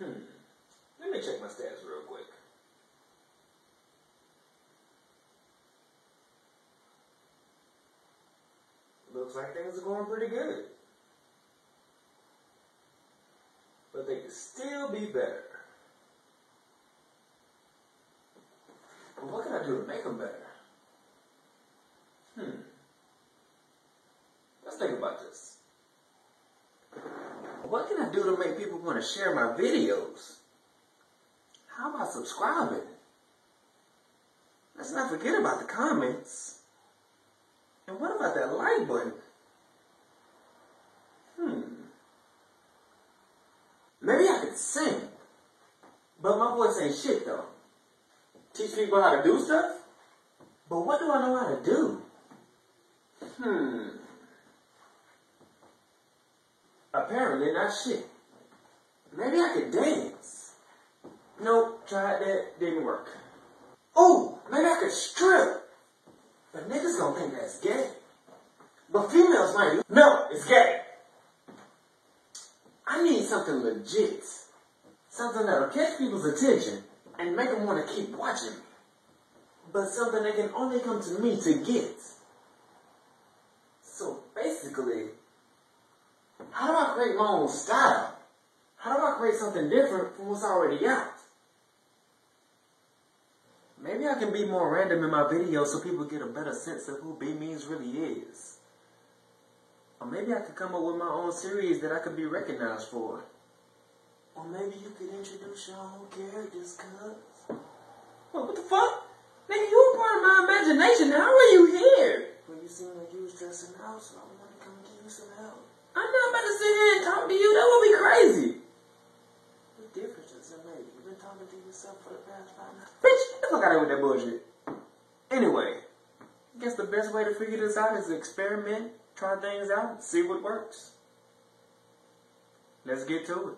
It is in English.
Let me check my stats real quick. Looks like things are going pretty good. But they could still be better. Well, what can I do to make them better? Let's think about this. What can I do to make people want to share my videos? How about subscribing? Let's not forget about the comments. And what about that like button? Maybe I could sing. But my voice ain't shit though. Teach people how to do stuff? But what do I know how to do? Apparently not shit. Maybe I could dance. Nope, tried that, didn't work. Oh, maybe I could strip. But niggas gonna think that's gay. But females might. No, it's gay. I need something legit. Something that'll catch people's attention and make them want to keep watching me. But something they can only come to me to get. So basically, how do I create my own style? How do I create something different from what's already out? Maybe I can be more random in my videos so people get a better sense of who B-Means really is. Or maybe I could come up with my own series that I could be recognized for. Or maybe you could introduce your own characters, cuz. What the fuck? Nigga, you were part of my imagination. How are you here? Well, you seem like you was stressing out, so I want to come and give you some help. I'm not about to sit here and talk to you. That would be crazy. What difference does it make? You've been talking to yourself for the past 5 minutes. Bitch, get the fuck out of here with that bullshit. Anyway, I guess the best way to figure this out is to experiment, try things out, see what works. Let's get to it.